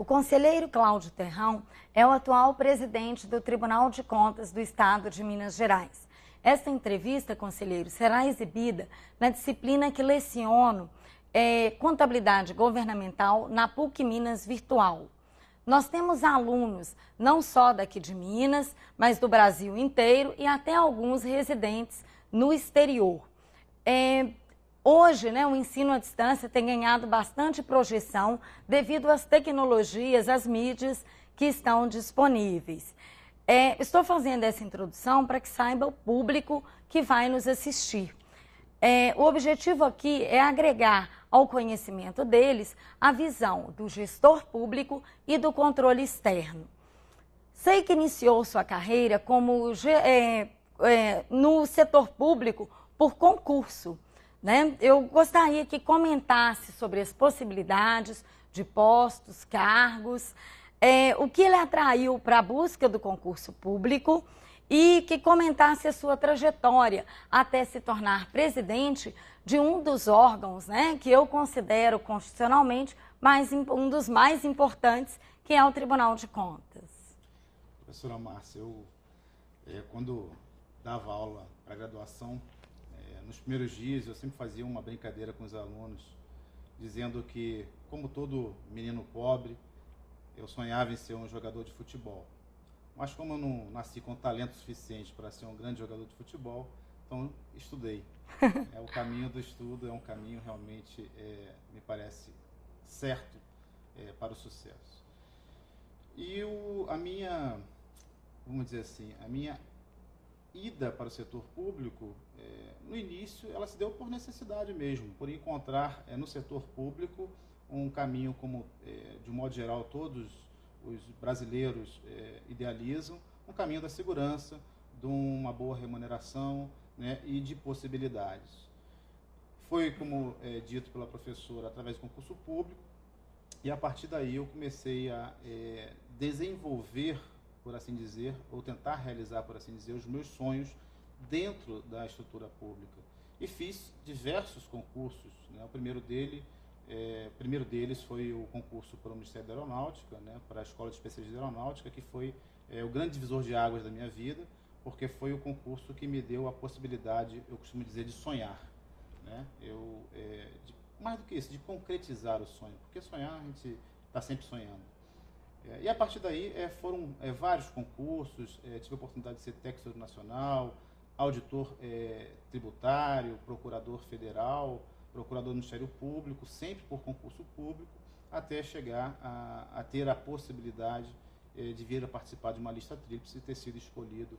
O conselheiro Cláudio Terrão é o atual presidente do Tribunal de Contas do Estado de Minas Gerais. Esta entrevista, conselheiro, será exibida na disciplina que leciono Contabilidade Governamental na PUC Minas Virtual. Nós temos alunos não só daqui de Minas, mas do Brasil inteiro e até alguns residentes no exterior. Hoje, o ensino à distância tem ganhado bastante projeção devido às tecnologias, às mídias que estão disponíveis. Estou fazendo essa introdução para que saiba o público que vai nos assistir. O objetivo aqui é agregar ao conhecimento deles a visão do gestor público e do controle externo. Sei que iniciou sua carreira como no setor público por concurso. Eu gostaria que comentasse sobre as possibilidades de postos, cargos, o que ele atraiu para a busca do concurso público e que comentasse a sua trajetória até se tornar presidente de um dos órgãos, que eu considero constitucionalmente um dos mais importantes, que é o Tribunal de Contas. Professora Márcia, quando dava aula para graduação, nos primeiros dias eu sempre fazia uma brincadeira com os alunos, dizendo que, como todo menino pobre, eu sonhava em ser um jogador de futebol. Mas como eu não nasci com talento suficiente para ser um grande jogador de futebol, então estudei. O caminho do estudo é um caminho realmente, me parece, certo para o sucesso. E a minha, vamos dizer assim, a minha ida para o setor público, no início, ela se deu por necessidade mesmo, por encontrar no setor público um caminho como, de um modo geral, todos os brasileiros idealizam, um caminho da segurança, de uma boa remuneração, e de possibilidades. Foi, como dito pela professora, através do concurso público, e a partir daí eu comecei a desenvolver, por assim dizer, ou tentar realizar, por assim dizer, os meus sonhos dentro da estrutura pública. E fiz diversos concursos. O primeiro deles foi o concurso para o Ministério da Aeronáutica, para a Escola de Especialistas de Aeronáutica, que foi o grande divisor de águas da minha vida, porque foi o concurso que me deu a possibilidade, eu costumo dizer, de sonhar. Mais do que isso, de concretizar o sonho, porque sonhar a gente está sempre sonhando. E a partir daí foram vários concursos, tive a oportunidade de ser técnico nacional, auditor tributário, procurador federal, procurador do Ministério Público, sempre por concurso público, até chegar a ter a possibilidade de vir a participar de uma lista tríplice e ter sido escolhido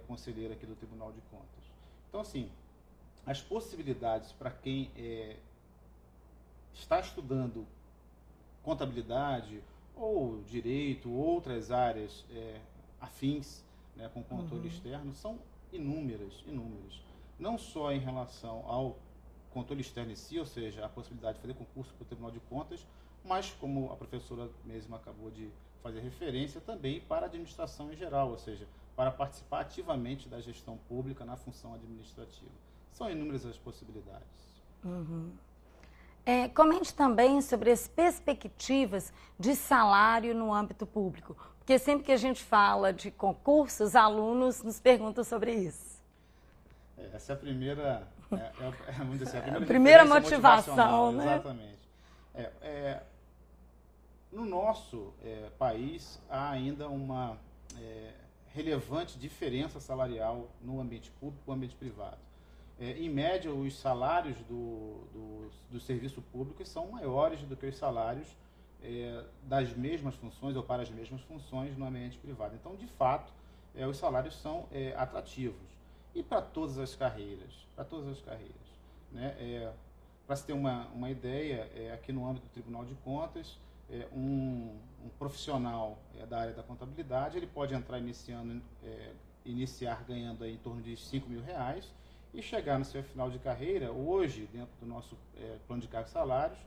conselheiro aqui do Tribunal de Contas. Então, assim, as possibilidades para quem está estudando contabilidade ou direito, outras áreas afins com controle externo, são inúmeras. Não só em relação ao controle externo em si, ou seja, a possibilidade de fazer concurso para o Tribunal de Contas, mas, como a professora mesma acabou de fazer referência, também para a administração em geral, ou seja, para participar ativamente da gestão pública na função administrativa. São inúmeras as possibilidades. Comente também sobre as perspectivas de salário no âmbito público, porque sempre que a gente fala de concursos, alunos nos perguntam sobre isso. Essa é a primeira, vamos dizer, a primeira motivação, Exatamente. No nosso país, há ainda uma relevante diferença salarial no ambiente público e no ambiente privado. Em média, os salários do serviço público são maiores do que os salários das mesmas funções ou para as mesmas funções no ambiente privado. Então, de fato, os salários são atrativos. E para todas as carreiras, para se ter uma ideia, aqui no âmbito do Tribunal de Contas, um profissional da área da contabilidade, ele pode entrar iniciar ganhando aí em torno de R$5.000 e chegar no seu final de carreira, hoje, dentro do nosso plano de cargos e salários,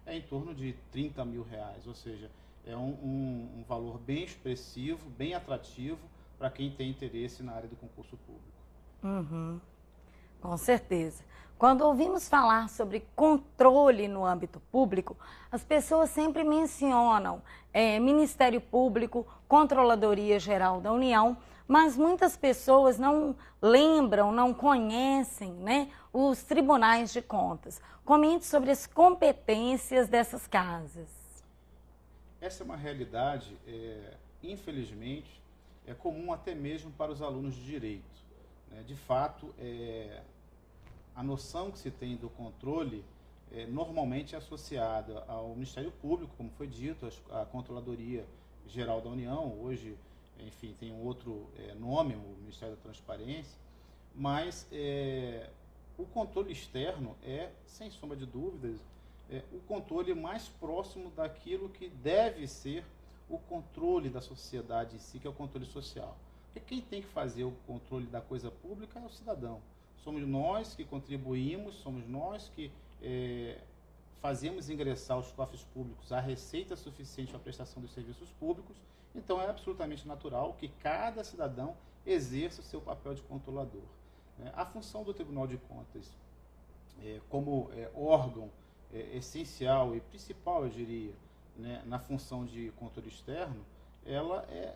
em torno de R$30.000, ou seja, é um valor bem expressivo, bem atrativo para quem tem interesse na área do concurso público. Com certeza. Quando ouvimos falar sobre controle no âmbito público, as pessoas sempre mencionam Ministério Público, Controladoria Geral da União, mas muitas pessoas não lembram, não conhecem, né, os tribunais de contas. Comente sobre as competências dessas casas. Essa é uma realidade, infelizmente, é comum até mesmo para os alunos de direito, né? De fato, a noção que se tem do controle normalmente é associada ao Ministério Público, como foi dito, à Controladoria Geral da União, hoje, enfim, tem um outro nome, o Ministério da Transparência, mas o controle externo é, sem sombra de dúvidas, o controle mais próximo daquilo que deve ser o controle da sociedade em si, que é o controle social. Porque quem tem que fazer o controle da coisa pública é o cidadão. Somos nós que contribuímos, somos nós que fazemos ingressar aos cofres públicos a receita suficiente para a prestação dos serviços públicos. Então é absolutamente natural que cada cidadão exerça o seu papel de controlador. A função do Tribunal de Contas como órgão essencial e principal, eu diria, né, na função de controle externo, ela é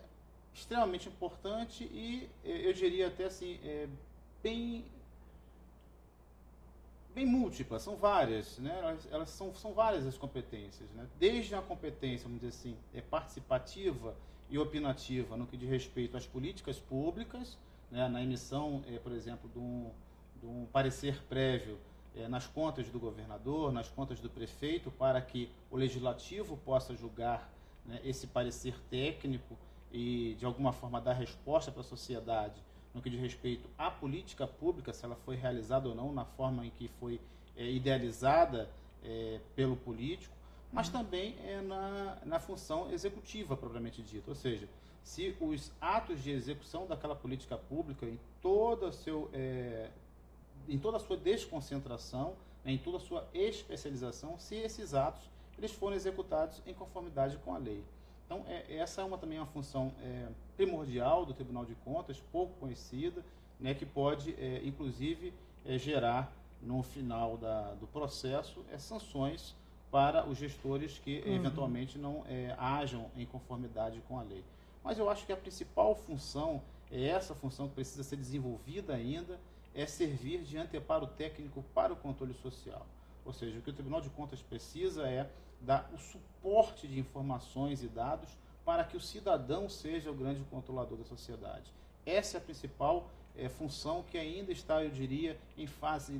extremamente importante e eu diria até assim, bem múltipla, são várias, né? Elas são várias as competências, né? Desde a competência, vamos dizer assim, participativa e opinativa no que diz respeito às políticas públicas, né? Na emissão, por exemplo, de um parecer prévio nas contas do governador, nas contas do prefeito, para que o legislativo possa julgar, né, esse parecer técnico e, de alguma forma, dar resposta para a sociedade no que diz respeito à política pública, se ela foi realizada ou não, na forma em que foi idealizada pelo político, mas também na função executiva, propriamente dita. Ou seja, se os atos de execução daquela política pública, em toda a sua desconcentração, em toda a sua especialização, se esses atos eles forem executados em conformidade com a lei. Então, essa é também uma função primordial do Tribunal de Contas, pouco conhecida, né, que pode, inclusive, gerar, no final do processo, sanções para os gestores que, eventualmente, não ajam em conformidade com a lei. Mas eu acho que a principal função, essa função que precisa ser desenvolvida ainda, é servir de anteparo técnico para o controle social. Ou seja, o que o Tribunal de Contas precisa é dar o suporte de informações e dados para que o cidadão seja o grande controlador da sociedade. Essa é a principal função que ainda está, eu diria, em fase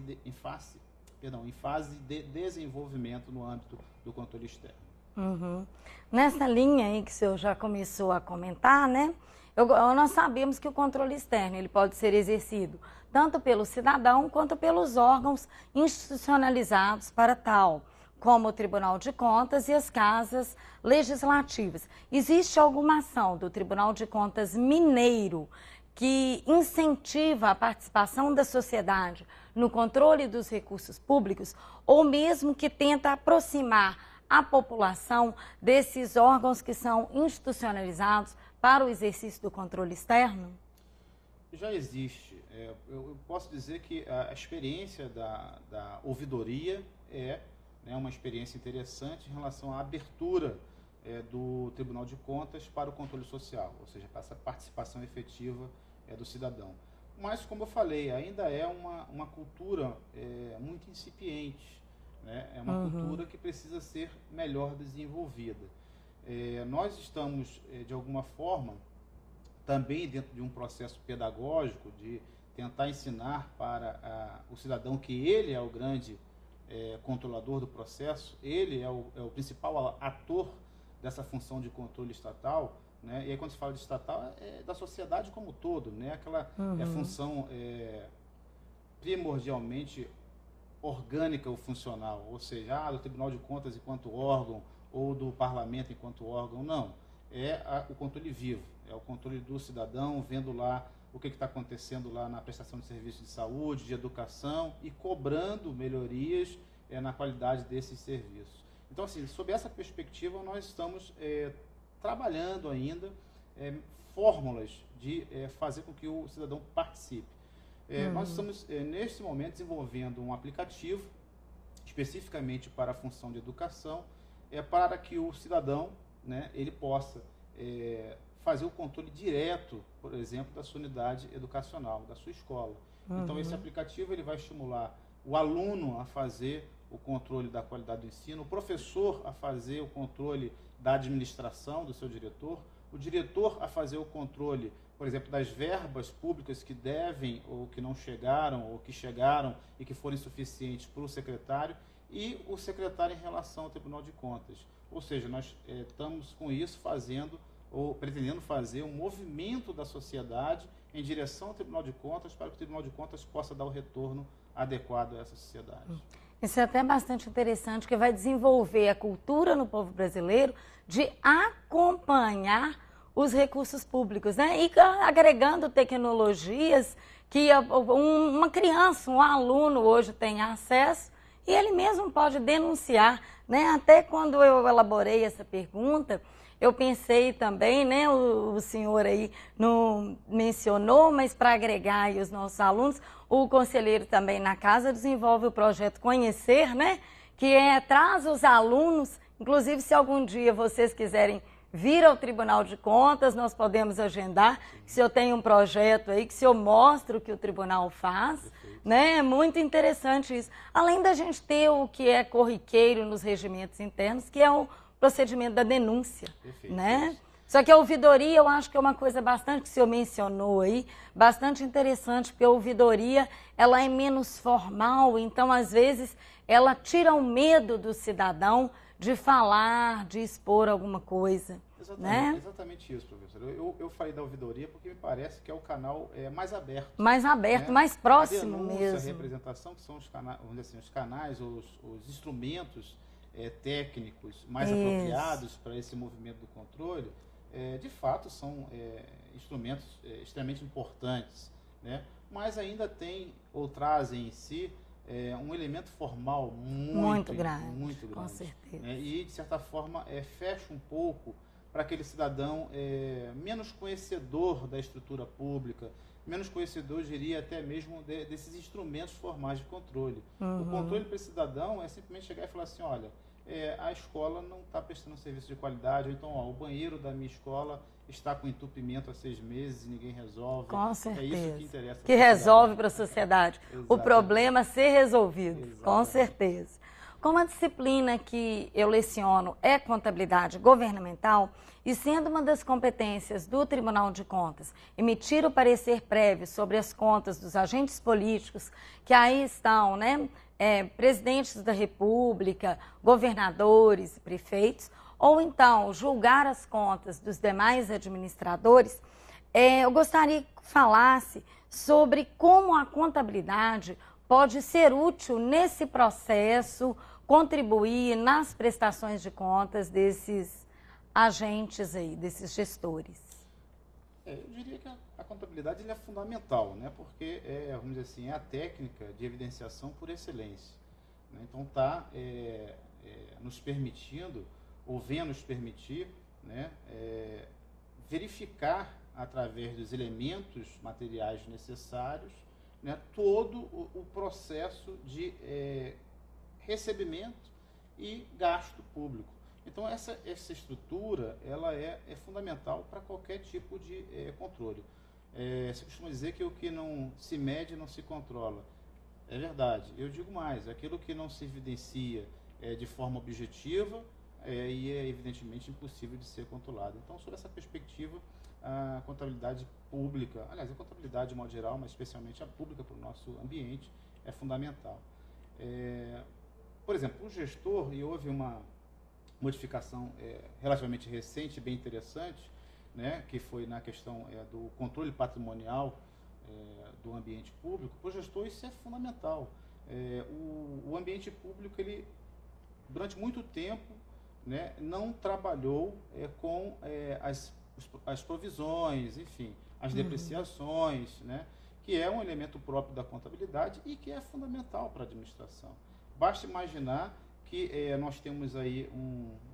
de desenvolvimento no âmbito do controle externo. Uhum. Nessa linha aí que o senhor já começou a comentar, né? Nós sabemos que o controle externo ele pode ser exercido tanto pelo cidadão quanto pelos órgãos institucionalizados para tal, como o Tribunal de Contas e as casas legislativas. Existe alguma ação do Tribunal de Contas mineiro que incentiva a participação da sociedade no controle dos recursos públicos ou mesmo que tenta aproximar a população desses órgãos que são institucionalizados para o exercício do controle externo? Já existe. Eu posso dizer que a experiência da ouvidoria é uma experiência interessante em relação à abertura do Tribunal de Contas para o controle social, ou seja, para essa participação efetiva do cidadão. Mas, como eu falei, ainda é uma cultura muito incipiente, né? É uma cultura que precisa ser melhor desenvolvida. Nós estamos, de alguma forma, também dentro de um processo pedagógico de tentar ensinar para o cidadão que ele é o grande controlador do processo, ele é o principal ator dessa função de controle estatal, né? E aí quando se fala de estatal, é da sociedade como um todo, né? Aquela função primordialmente orgânica ou funcional, ou seja, do Tribunal de Contas enquanto órgão ou do Parlamento enquanto órgão, não. O controle vivo, é o controle do cidadão, vendo lá o que está acontecendo lá na prestação de serviços de saúde, de educação e cobrando melhorias na qualidade desses serviços. Então, assim, sob essa perspectiva, nós estamos trabalhando ainda fórmulas de fazer com que o cidadão participe. Nós estamos, neste momento, desenvolvendo um aplicativo especificamente para a função de educação, para que o cidadão, né, ele possa fazer o controle direto, por exemplo, da sua unidade educacional, da sua escola. Então, esse aplicativo ele vai estimular o aluno a fazer o controle da qualidade do ensino, o professor a fazer o controle da administração do seu diretor, o diretor a fazer o controle, por exemplo, das verbas públicas que devem ou que não chegaram, ou que chegaram e que foram insuficientes para o secretário, e o secretário em relação ao Tribunal de Contas. Ou seja, nós estamos com isso fazendo, ou pretendendo fazer um movimento da sociedade em direção ao Tribunal de Contas, para que o Tribunal de Contas possa dar o retorno adequado a essa sociedade. Isso é até bastante interessante, que vai desenvolver a cultura no povo brasileiro de acompanhar os recursos públicos, né? E agregando tecnologias que uma criança, um aluno hoje tem acesso e ele mesmo pode denunciar, né? Até quando eu elaborei essa pergunta, eu pensei também, né? O senhor aí não mencionou, mas para agregar aí os nossos alunos, o conselheiro também na casa desenvolve o projeto Conhecer, né? Que traz os alunos, inclusive se algum dia vocês quiserem vir ao Tribunal de Contas, nós podemos agendar. Se eu tenho um projeto aí, que se eu mostro o que o tribunal faz, né? É muito interessante isso. Além da gente ter o que é corriqueiro nos regimentos internos, que é o procedimento da denúncia, né? Só que a ouvidoria, eu acho que é uma coisa bastante, que o senhor mencionou aí, bastante interessante, porque a ouvidoria, ela é menos formal, então, às vezes, ela tira o medo do cidadão de falar, de expor alguma coisa. Exatamente, né? Exatamente isso, professor. Eu falei da ouvidoria porque me parece que é o canal mais aberto. Mais aberto, né? Mais próximo a denúncia, mesmo. A representação, que são os canais, vamos dizer assim, os canais, os instrumentos técnicos mais apropriados para esse movimento do controle, de fato são instrumentos extremamente importantes, né? Mas ainda tem ou trazem em si um elemento formal muito grande, com certeza. E, de certa forma, fecha um pouco para aquele cidadão menos conhecedor da estrutura pública, menos conhecedor, diria, até mesmo desses instrumentos formais de controle. O controle para esse cidadão é simplesmente chegar e falar assim, olha, a escola não está prestando serviço de qualidade, ou então o banheiro da minha escola está com entupimento há 6 meses e ninguém resolve. Com certeza. É isso que interessa. Que resolve para a sociedade. O problema ser resolvido. Exatamente. Com certeza. Como a disciplina que eu leciono é contabilidade governamental, e sendo uma das competências do Tribunal de Contas emitir o parecer prévio sobre as contas dos agentes políticos que aí estão, né, presidentes da República, governadores e prefeitos, ou então julgar as contas dos demais administradores, eu gostaria que falasse sobre como a contabilidade pode ser útil nesse processo, contribuir nas prestações de contas desses agentes aí, desses gestores. Eu diria que a contabilidade é fundamental, né? Porque vamos dizer assim, é a técnica de evidenciação por excelência, né? Então está nos permitindo, ou vem nos permitir, né, verificar através dos elementos materiais necessários, né, todo o processo de recebimento e gasto público. Então, essa estrutura ela é fundamental para qualquer tipo de controle. Se costuma dizer que o que não se mede não se controla. É verdade. Eu digo mais, aquilo que não se evidencia de forma objetiva e é evidentemente impossível de ser controlado. Então, sob essa perspectiva, a contabilidade pública, aliás, a contabilidade de modo geral, mas especialmente a pública para o nosso ambiente, é fundamental. Por exemplo, o gestor, e houve uma modificação relativamente recente, bem interessante, né, que foi na questão do controle patrimonial do ambiente público. Para o gestor isso é fundamental. O ambiente público, ele, durante muito tempo, né, não trabalhou com as provisões, enfim, as depreciações, né, que é um elemento próprio da contabilidade e que é fundamental para a administração. Basta imaginar que nós temos aí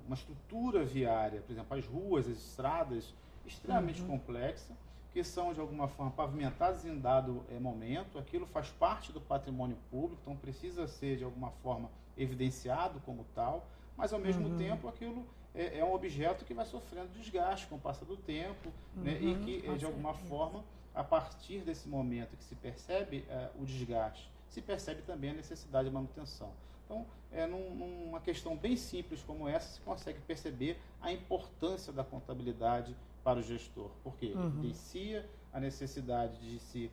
uma estrutura viária, por exemplo, as ruas, as estradas, extremamente complexa, que são, de alguma forma, pavimentadas em dado momento. Aquilo faz parte do patrimônio público, então precisa ser, de alguma forma, evidenciado como tal, mas, ao mesmo tempo, aquilo é um objeto que vai sofrendo desgaste com o passar do tempo, né, e que, de alguma forma, a partir desse momento que se percebe o desgaste, se percebe também a necessidade de manutenção. Então, numa questão bem simples como essa, se consegue perceber a importância da contabilidade para o gestor, porque evidencia a necessidade de se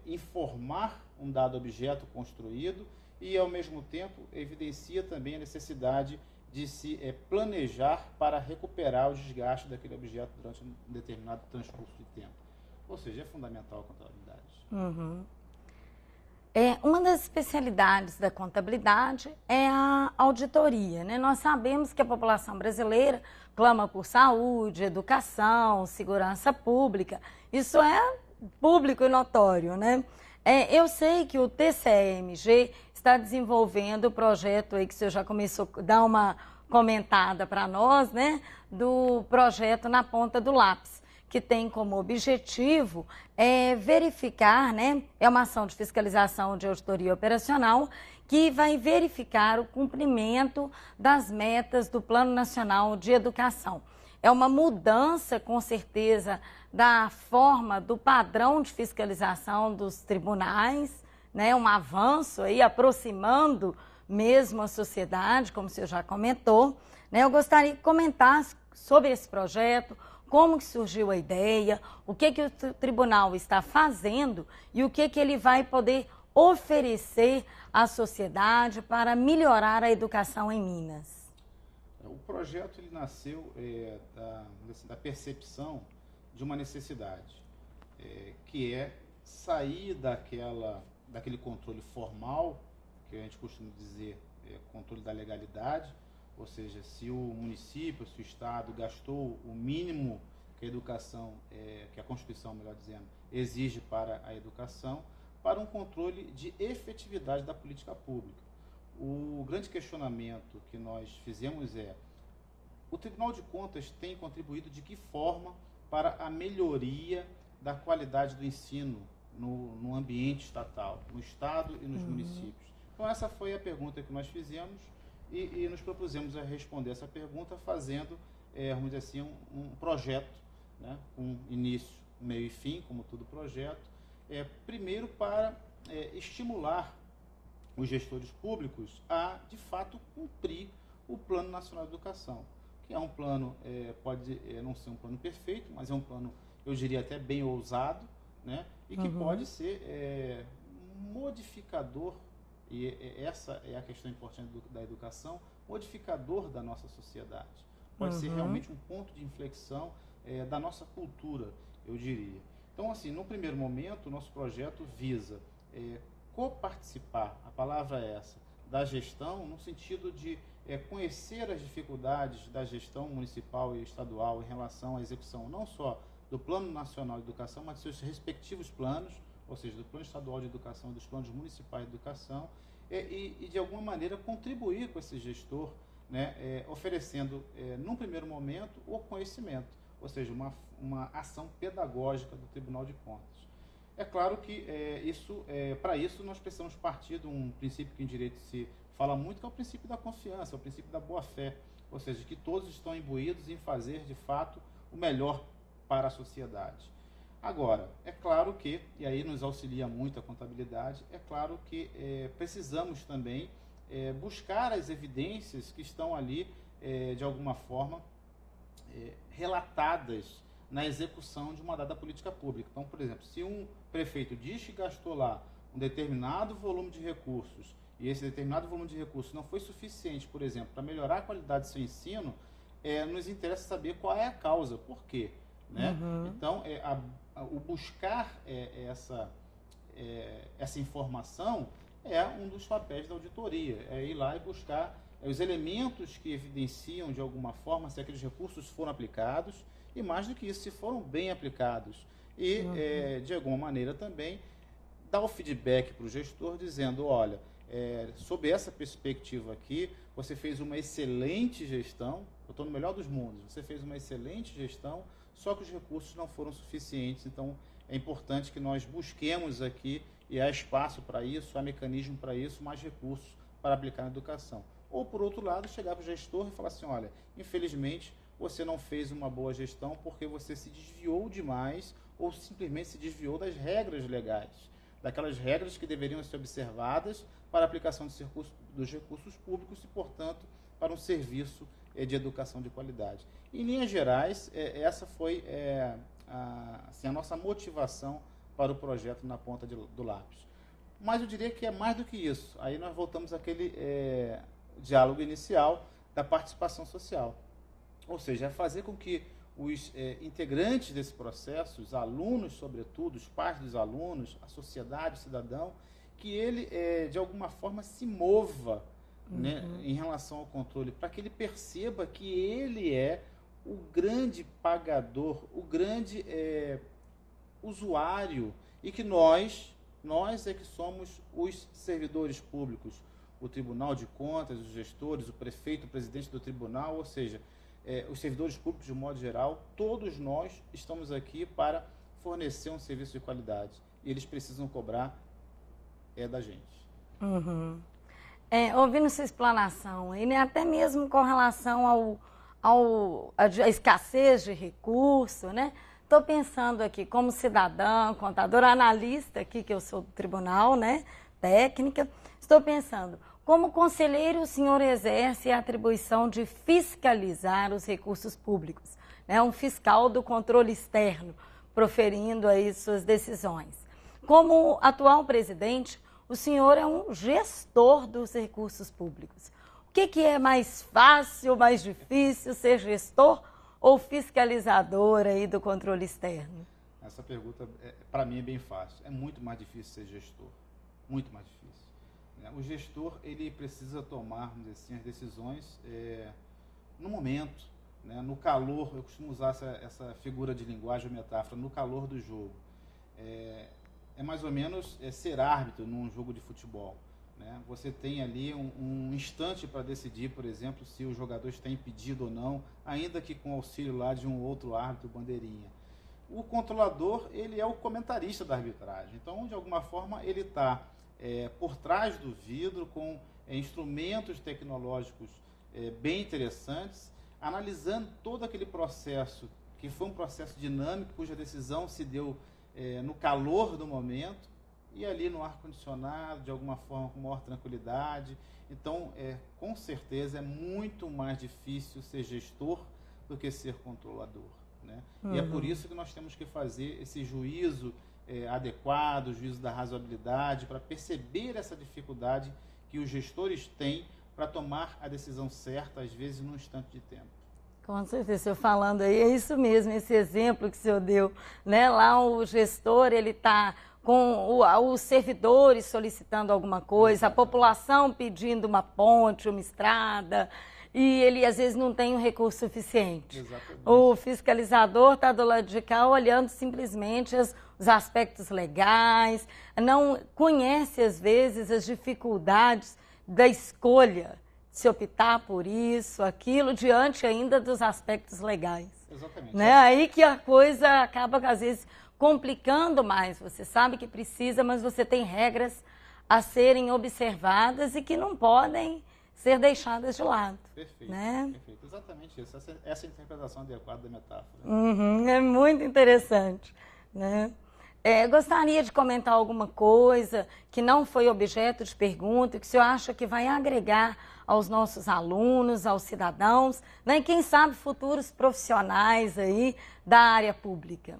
informar um dado objeto construído e, ao mesmo tempo, evidencia também a necessidade de se planejar para recuperar o desgaste daquele objeto durante um determinado transcurso de tempo. Ou seja, é fundamental a contabilidade. Uma das especialidades da contabilidade é a auditoria, né? Nós sabemos que a população brasileira clama por saúde, educação, segurança pública. Isso é público e notório, né? Eu sei que o TCE-MG está desenvolvendo o projeto aí que o senhor já começou a dar uma comentada para nós, né? Do projeto Na Ponta do Lápis, que tem como objetivo verificar, né? É uma ação de fiscalização de auditoria operacional que vai verificar o cumprimento das metas do Plano Nacional de Educação. É uma mudança, com certeza, da forma, do padrão de fiscalização dos tribunais, né? Um avanço aí, aproximando mesmo a sociedade, como o senhor já comentou, né? Eu gostaria de comentar sobre esse projeto, como que surgiu a ideia, o que o tribunal está fazendo e o que ele vai poder oferecer à sociedade para melhorar a educação em Minas. O projeto ele nasceu da percepção de uma necessidade, que é sair daquele controle formal, que a gente costuma dizer controle da legalidade, ou seja, se o município, se o Estado gastou o mínimo que a educação, que a Constituição, melhor dizendo, exige para a educação, para um controle de efetividade da política pública. O grande questionamento que nós fizemos o Tribunal de Contas tem contribuído de que forma para a melhoria da qualidade do ensino no ambiente estatal, no Estado e nos municípios? Então essa foi a pergunta que nós fizemos e nos propusemos a responder essa pergunta fazendo, vamos dizer assim, um projeto, né, com início, meio e fim, como todo projeto, primeiro para estimular os gestores públicos a, de fato, cumprir o Plano Nacional de Educação, que é um plano, pode não ser um plano perfeito, mas é um plano, eu diria até bem ousado, né, e que pode ser modificador, e essa é a questão importante da educação, modificador da nossa sociedade. Pode ser realmente um ponto de inflexão da nossa cultura, eu diria. Então, assim, no primeiro momento, o nosso projeto visa coparticipar, a palavra é essa, da gestão, no sentido de conhecer as dificuldades da gestão municipal e estadual em relação à execução não só do Plano Nacional de Educação, mas de seus respectivos planos, ou seja, do Plano Estadual de Educação e dos planos municipais de educação, e de alguma maneira contribuir com esse gestor, né, oferecendo, num primeiro momento, o conhecimento, ou seja, uma ação pedagógica do Tribunal de Contas. É claro que para isso nós precisamos partir de um princípio que em direito se fala muito, que é o princípio da confiança, o princípio da boa-fé, ou seja, que todos estão imbuídos em fazer, de fato, o melhor para a sociedade. Agora, é claro que, e aí nos auxilia muito a contabilidade, é claro que precisamos também buscar as evidências que estão ali, de alguma forma, relatadas na execução de uma dada política pública. Então, por exemplo, se um prefeito diz que gastou lá um determinado volume de recursos e esse determinado volume de recursos não foi suficiente, por exemplo, para melhorar a qualidade do seu ensino, nos interessa saber qual é a causa, por quê, né? Então, o buscar essa informação é um dos papéis da auditoria, ir lá e buscar os elementos que evidenciam de alguma forma se aqueles recursos foram aplicados e, mais do que isso, se foram bem aplicados e, de alguma maneira também, dar o feedback para o gestor dizendo, olha, sob essa perspectiva aqui, você fez uma excelente gestão, eu estou no melhor dos mundos, você fez uma excelente gestão, só que os recursos não foram suficientes. Então, é importante que nós busquemos aqui, e há espaço para isso, há mecanismo para isso, mais recursos para aplicar na educação. Ou, por outro lado, chegar para o gestor e falar assim, olha, infelizmente, você não fez uma boa gestão porque você se desviou demais ou simplesmente se desviou das regras legais, daquelas regras que deveriam ser observadas para a aplicação dos recursos públicos e, portanto, para um serviço de educação de qualidade. Em linhas gerais, essa foi a nossa motivação para o projeto Na Ponta do Lápis. Mas eu diria que é mais do que isso. Aí nós voltamos àquele diálogo inicial da participação social. Ou seja, é fazer com que os integrantes desse processo, os alunos, sobretudo, os pais dos alunos, a sociedade, o cidadão, que ele, de alguma forma, se mova né, em relação ao controle, para que ele perceba que ele é o grande pagador, o grande usuário, e que nós é que somos os servidores públicos, o Tribunal de Contas, os gestores, o prefeito, o presidente do tribunal, ou seja, os servidores públicos de um modo geral, todos nós estamos aqui para fornecer um serviço de qualidade. E eles precisam cobrar da gente. Uhum. Ouvindo sua explanação, e né, até mesmo com relação à escassez de recurso, né? Estou pensando aqui como cidadã, contadora, analista aqui, que eu sou do tribunal, né? Técnica, estou pensando, como conselheiro, o senhor exerce a atribuição de fiscalizar os recursos públicos, né? Um fiscal do controle externo, proferindo aí suas decisões. Como atual presidente, o senhor é um gestor dos recursos públicos. O que é mais fácil, mais difícil, ser gestor ou fiscalizador aí do controle externo? Essa pergunta, para mim, é bem fácil. É muito mais difícil ser gestor, muito mais difícil. O gestor, ele precisa tomar, vamos dizer assim, as decisões no momento, né? No calor. Eu costumo usar essa figura de linguagem ou metáfora, no calor do jogo. É mais ou menos ser árbitro num jogo de futebol, né? Você tem ali um instante para decidir, por exemplo, se o jogador está impedido ou não, ainda que com auxílio lá de um outro árbitro bandeirinha. O controlador, ele é o comentarista da arbitragem. Então, de alguma forma, ele está por trás do vidro, com instrumentos tecnológicos bem interessantes, analisando todo aquele processo, que foi um processo dinâmico, cuja decisão se deu no calor do momento, e ali no ar-condicionado, de alguma forma, com maior tranquilidade. Então, com certeza, é muito mais difícil ser gestor do que ser controlador, né? E é por isso que nós temos que fazer esse juízo adequado, o juízo da razoabilidade, para perceber essa dificuldade que os gestores têm para tomar a decisão certa, às vezes, num instante de tempo. Com certeza, o senhor falando aí, é isso mesmo, esse exemplo que o senhor deu, né? Lá o gestor, ele está com os servidores solicitando alguma coisa, a população pedindo uma ponte, uma estrada, e ele às vezes não tem um recurso suficiente. Exatamente. O fiscalizador está do lado de cá olhando simplesmente os aspectos legais, não conhece às vezes as dificuldades da escolha, se optar por isso, aquilo, diante ainda dos aspectos legais. Exatamente. Né? Aí que a coisa acaba, às vezes, complicando mais. Você sabe que precisa, mas você tem regras a serem observadas e que não podem ser deixadas de lado. Perfeito, né? Perfeito. Exatamente isso. Essa é a interpretação adequada da metáfora. É muito interessante, né? Gostaria de comentar alguma coisa que não foi objeto de pergunta, que o senhor acha que vai agregar aos nossos alunos, aos cidadãos, né? E quem sabe futuros profissionais aí da área pública?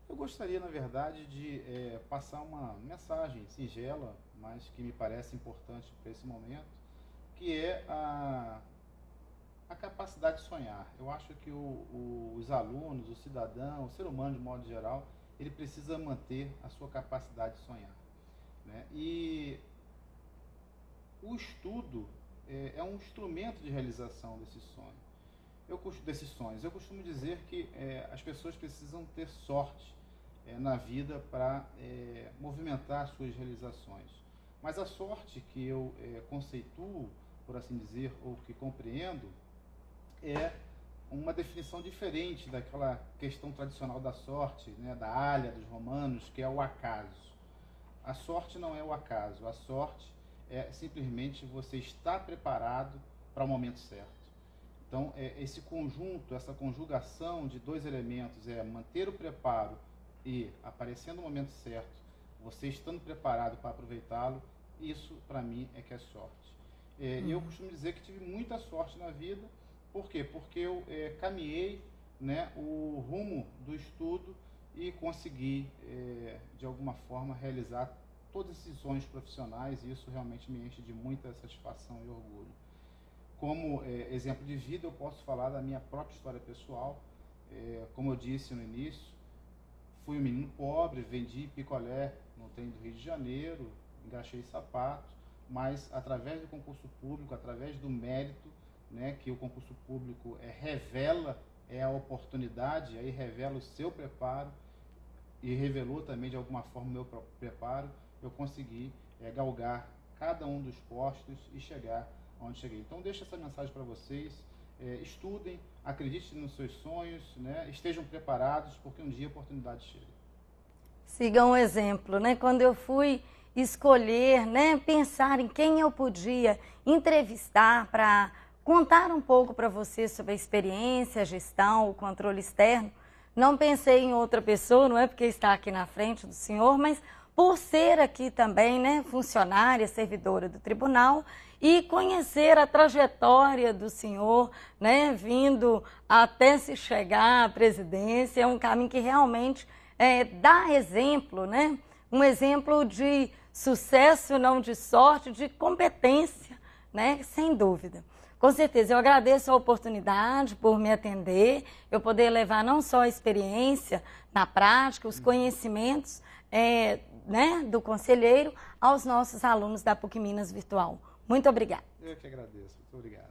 Eu gostaria, na verdade, de passar uma mensagem singela, mas que me parece importante para esse momento, que é a capacidade de sonhar. Eu acho que os alunos, o cidadão, o ser humano de modo geral, ele precisa manter a sua capacidade de sonhar, né? E o estudo é um instrumento de realização desses sonhos. Eu costumo dizer que as pessoas precisam ter sorte na vida para movimentar suas realizações. Mas a sorte que eu conceituo, por assim dizer, ou que compreendo, é uma definição diferente daquela questão tradicional da sorte, né, da alha dos romanos, que é o acaso. A sorte não é o acaso, a sorte é simplesmente você estar preparado para o momento certo. Então, esse conjunto, essa conjugação de dois elementos, manter o preparo e, aparecendo o momento certo, você estando preparado para aproveitá-lo, isso, para mim, é que é sorte. Eu costumo dizer que tive muita sorte na vida. Por quê? Porque eu caminhei, né, o rumo do estudo e consegui, de alguma forma, realizar todos esses sonhos profissionais, e isso realmente me enche de muita satisfação e orgulho. Como exemplo de vida, eu posso falar da minha própria história pessoal. Como eu disse no início, fui um menino pobre, vendi picolé no trem do Rio de Janeiro, engraxei sapato, mas através do concurso público, através do mérito, né, que o concurso público revela, a oportunidade, aí revela o seu preparo, e revelou também de alguma forma o meu próprio preparo, eu consegui galgar cada um dos postos e chegar onde cheguei. Então deixo essa mensagem para vocês, estudem, acreditem nos seus sonhos, né, estejam preparados, porque um dia a oportunidade chega. Sigam o exemplo, né? Quando eu fui escolher, né, pensar em quem eu podia entrevistar para contar um pouco para você sobre a experiência, a gestão, o controle externo, não pensei em outra pessoa, não é porque está aqui na frente do senhor, mas por ser aqui também, né, funcionária, servidora do tribunal, e conhecer a trajetória do senhor, né, vindo até se chegar à presidência, é um caminho que realmente dá exemplo, né, um exemplo de sucesso, não de sorte, de competência, né, sem dúvida. Com certeza, eu agradeço a oportunidade por me atender, eu poder levar não só a experiência na prática, os conhecimentos né, do conselheiro aos nossos alunos da PUC Minas Virtual. Muito obrigada. Eu que agradeço. Muito obrigado.